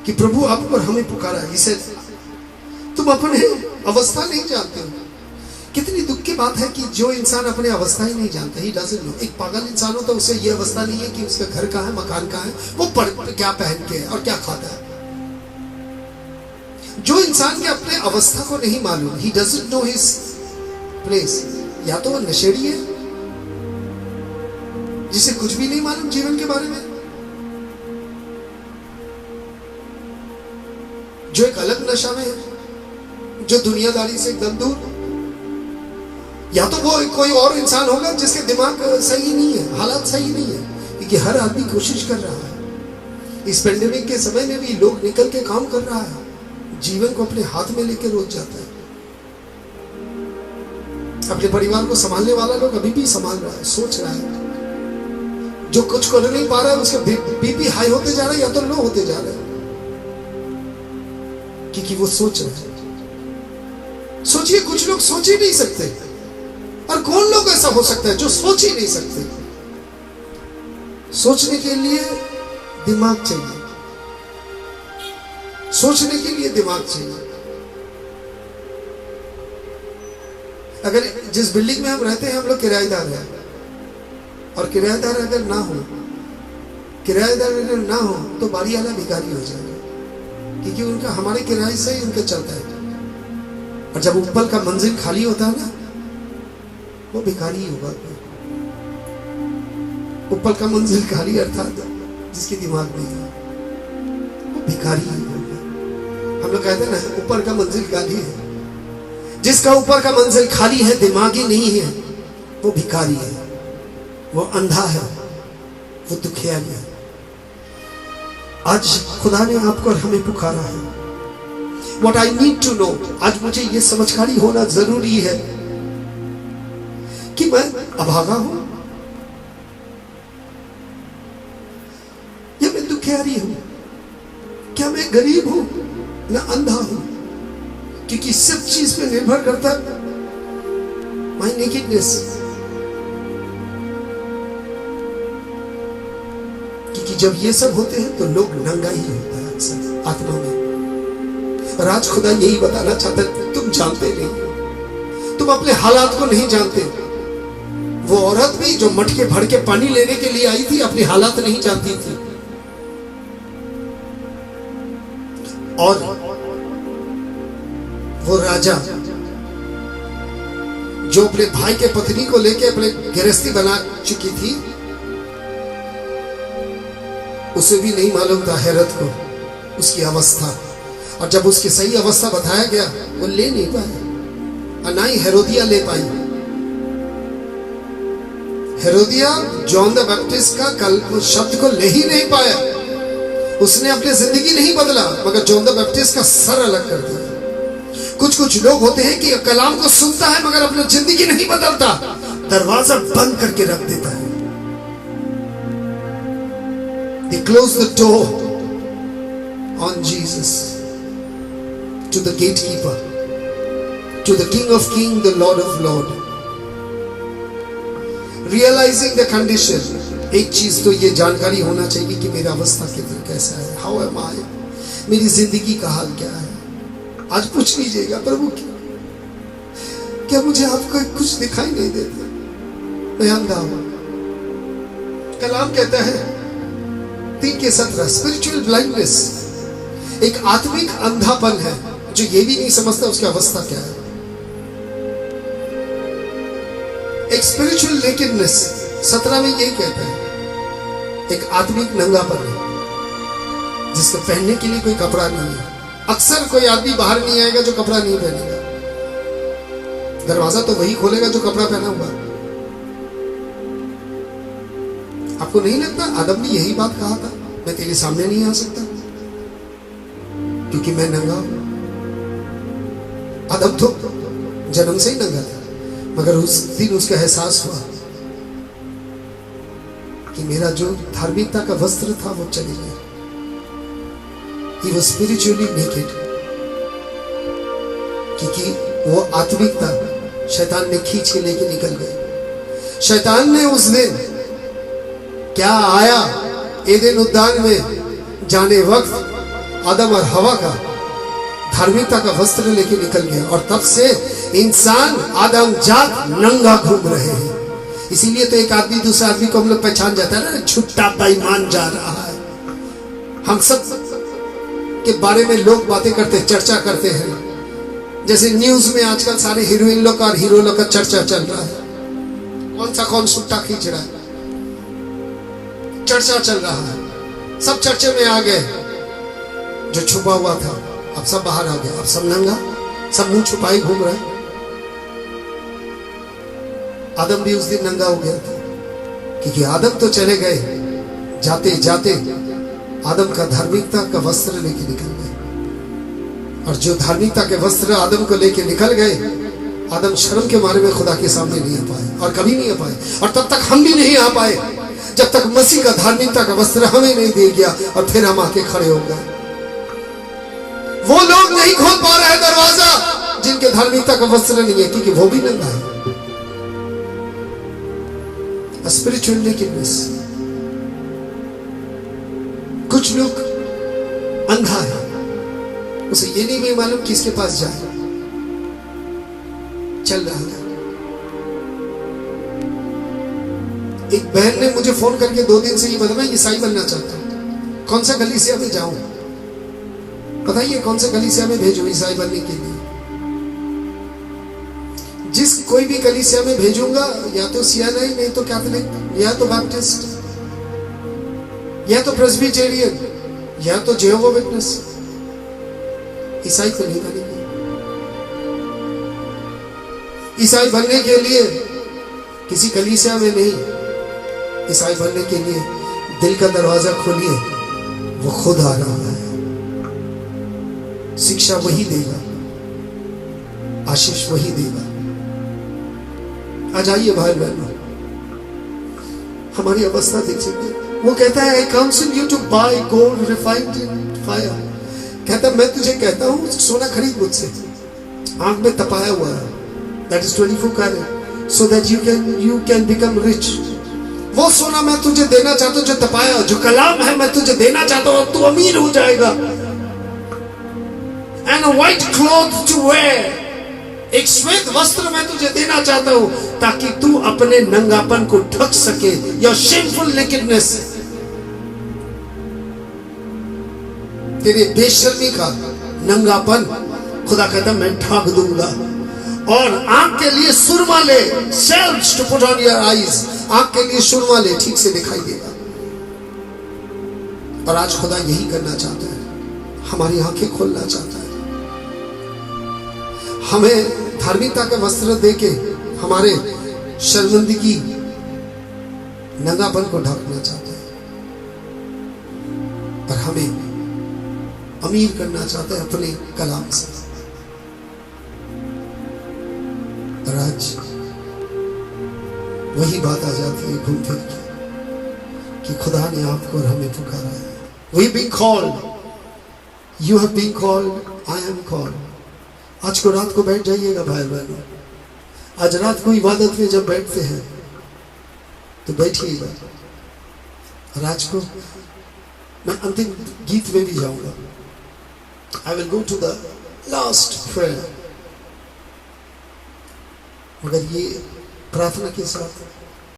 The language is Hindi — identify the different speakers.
Speaker 1: कि प्रभु आप और हमें पुकारा। इसे तुम अपने अवस्था नहीं जानते हो। कितनी दुख की बात है कि जो इंसान अपने अवस्था ही नहीं जानता, ही डजंट नो। एक पागल इंसान हो तो उसे ये अवस्था नहीं है कि उसका घर कहाँ है, मकान कहाँ है, वो क्या पहन के है और क्या खाता है। जो इंसान के अपने अवस्था को नहीं मालूम, he doesn't know his place, या तो वो नशेड़ी है जिसे कुछ भी नहीं मालूम जीवन के बारे में, जो एक अलग नशा में है, जो दुनियादारी से एकदम दूर, या तो वो कोई और इंसान होगा जिसके दिमाग सही नहीं है, हालात सही नहीं है। क्योंकि हर आदमी कोशिश कर रहा है। इस पेंडेमिक के समय में भी लोग निकल के काम कर रहा है, जीवन को अपने हाथ में लेकर रोज जाता है। अपने परिवार को संभालने वाला लोग अभी भी संभाल रहा है, सोच रहा है। जो कुछ कर नहीं पा रहा है उसका बीपी हाई होते जा रहा है या तो लो होते जा रहा है, क्योंकि वो सोच रहा है। सोचिए, कुछ लोग सोच ही नहीं सकते, और कौन लोग ऐसा हो सकता है जो सोच ही नहीं सकते। सोचने के लिए दिमाग चाहिए, सोचने के लिए दिमाग चाहिए। अगर जिस बिल्डिंग में हम रहते हैं, हम लोग किराएदार हैं, और किराएदार अगर ना हो तो बारी वाला भिखारी हो जाएगा, क्योंकि उनका हमारे किराए से ही उनका चलता है। और जब ऊपर का मंजिल खाली होता है ना, वो भिखारी होगा। ऊपर का मंजिल खाली अर्थात जिसकी दिमाग नहीं है, वो भिखारी होगा। हम लोग कहते हैं ना, ऊपर का मंजिल खाली है। जिसका ऊपर का मंजिल खाली है, दिमाग ही नहीं है, वो भिखारी है, वो अंधा है, वो दुखियारी है। आज खुदा ने आपको और हमें पुकारा है। What I need to know, आज मुझे ये समझदारी होना जरूरी है कि मैं अभागा हूं या मैं दुखियारी हूं, क्या मैं गरीब हूं ना अंधा हूं, क्योंकि सब चीज पे निर्भर करता है माय नेकेडनेस। क्योंकि जब ये सब होते हैं तो लोग नंगा ही होता है अक्सर आत्मा में। और आज खुदा यही बताना चाहता है, तुम जानते नहीं, तुम अपने हालात को नहीं जानते। वो औरत भी जो मटके भर के पानी लेने के लिए आई थी, अपनी हालात नहीं जानती थी। और वो राजा जो अपने भाई के पत्नी को लेके अपने गृहस्थी बना चुकी थी, उसे भी नहीं मालूम था हेरोद को उसकी अवस्था। और जब उसकी सही अवस्था बताया गया, वो ले नहीं पाया, और ना ही हेरोदिया ले पाई। हेरोदिया जॉन द बैप्टिस्ट का शब्द को ले ही नहीं पाया। उसने अपनी जिंदगी नहीं बदला, मगर जॉन द बैप्टिस्ट का सर अलग कर दिया। कुछ लोग होते हैं कि कलाम को सुनता है मगर अपनी जिंदगी नहीं बदलता, दरवाजा बंद करके रख देता है। They close the door on Jesus, to the gatekeeper, to the King of Kings, the Lord of Lords. Realizing the condition, एक चीज तो ये जानकारी होना चाहिए कि मेरा अवस्था कैसा है, हाउ एम आई, मेरी जिंदगी का हाल क्या है। आज पूछ लीजिएगा, प्रभु क्या मुझे आपको कुछ दिखाई नहीं देता, मैं अंधा हूं। कलाम कहता है 3:17, स्पिरिचुअल ब्लाइंडनेस एक आत्मिक अंधापन है, जो ये भी नहीं समझता उसकी अवस्था क्या है। एक स्पिरिचुअल नेकेडनेस 17 में ये कहता है, एक आत्मिक नंगापन है जिसको पहनने के लिए कोई कपड़ा नहीं है। अक्सर कोई आदमी बाहर नहीं आएगा जो कपड़ा नहीं पहनेगा, दरवाजा तो वही खोलेगा जो कपड़ा पहना हुआ। आपको नहीं लगता आदम ने यही बात कहा था, मैं तेरे सामने नहीं आ सकता क्योंकि मैं नंगा हूं। आदम तो जन्म से ही नंगा था, मगर उस दिन उसका एहसास हुआ कि मेरा जो धार्मिकता का वस्त्र था वो चली गया। He was spiritually naked, क्योंकि वो आत्मिकता शैतान ने खींच के लेके निकल गई। शैतान ने उस दिन क्या आया एदेन उद्यान में जाने वक्त आदम और हवा का धार्मिकता का वस्त्र लेके निकल गया, और तब से इंसान आदम जात नंगा घूम रहे हैं। इसीलिए तो एक आदमी दूसरे आदमी को हम लोग पहचान जाता है ना, झूठा बेईमान जा रहा है। हम सब के बारे में लोग बातें करते, चर्चा करते हैं। जैसे न्यूज में आजकल सारे हीरोइन लोग और हीरो लोग का चर्चा चल रहा है, कौन सुट्टा खींच रहा है, चर्चा चल रहा है। सब चर्चे में आ गए। जो छुपा हुआ था अब सब बाहर आ गया, अब सब नंगा, सब मुंह छुपाए घूम रहे। आदम भी उस दिन नंगा हो गया था, क्योंकि आदम तो चले गए, जाते जाते आदम का धार्मिकता का वस्त्र लेके निकल गए। और जो धार्मिकता के वस्त्र आदम को लेके निकल गए, आदम शर्म के मारे में खुदा के सामने नहीं आ पाए, और कभी नहीं आ पाए। और तब तक हम भी नहीं आ पाए जब तक मसीह का धार्मिकता का वस्त्र हमें नहीं दे गया, और फिर हम आके खड़े हो गए। वो लोग नहीं खोल पा रहे दरवाजा जिनके धार्मिकता का वस्त्र नहीं है, क्योंकि वो भी नंगा है। Spiritual nakedness. कुछ लोग अंधा है, उसे ये नहीं भी मालूम किसके पास जाए, चल रहा है। एक बहन ने मुझे फोन करके 2 दिन से ये बताया, मैं ईसाई बनना चाहता हूं, कौन सा कलीसिया में जाऊं, बताइए कौन सा कलीसिया में भेजूं ईसाई बनने के लिए। जिस कोई भी कलीसिया में भेजूंगा, या तो सियानाई, नहीं तो कैथोलिक, या तो बैप्टिस्ट, या तो प्रेस्बिटेरियन, या तो जेहोवा विटनेस। ईसाई तो नहीं बनेंगे। ईसाई बनने के लिए किसी कलीसिया में नहीं, ईसाई बनने के लिए दिल का दरवाजा खोलिए, वो खुद आ रहा है। शिक्षा वही देगा, आशीष वही देगा। आ जाइए भाई बहनों, हमारी अवस्था देखिए। वो कहता है, I counsel you to buy gold refined in fire. कहता मैं तुझे कहता हूं सोना खरीद मुझसे, आंख में तपाया हुआ है, that is 24 carat, so that you can become rich. वो सोना मैं तुझे देना चाहता हूं जो तपाया, जो कलाम है मैं तुझे देना चाहता हूं, तू अमीर हो जाएगा। And a white cloth to wear, एक श्वेत वस्त्र मैं तुझे देना चाहता हूं, ताकि तू अपने नंगापन को ढक सके, योर शेमफुल नेकेडनेस, तेरे बेशर्मी का नंगापन खुदा कहता मैं ढक दूंगा। और आंख के लिए सुरमा ले, sells to put on your eyes, आंख के लिए सुरमा ले, ठीक से दिखाई देगा। और आज खुदा यही करना चाहता है, हमारी आंखें खोलना चाहता है। हमें धार्मिकता का वस्त्र देके हमारे शर्मिंदगी, नंगापन को ढकना चाहता है, और हमें अमीर करना चाहता है अपने कलाम से। और आज वही बात आ जाती है घूम फिर के, कि खुदा ने आपको और हमें पुकारा है। We been called, you have been called, I am called। आज को रात को बैठ जाइएगा भाई बहनों, आज रात को इबादत में जब बैठते हैं तो बैठिएगा। और आज को मैं अंतिम गीत में भी जाऊंगा। I will go to the last prayer। मगर ये प्रार्थना के साथ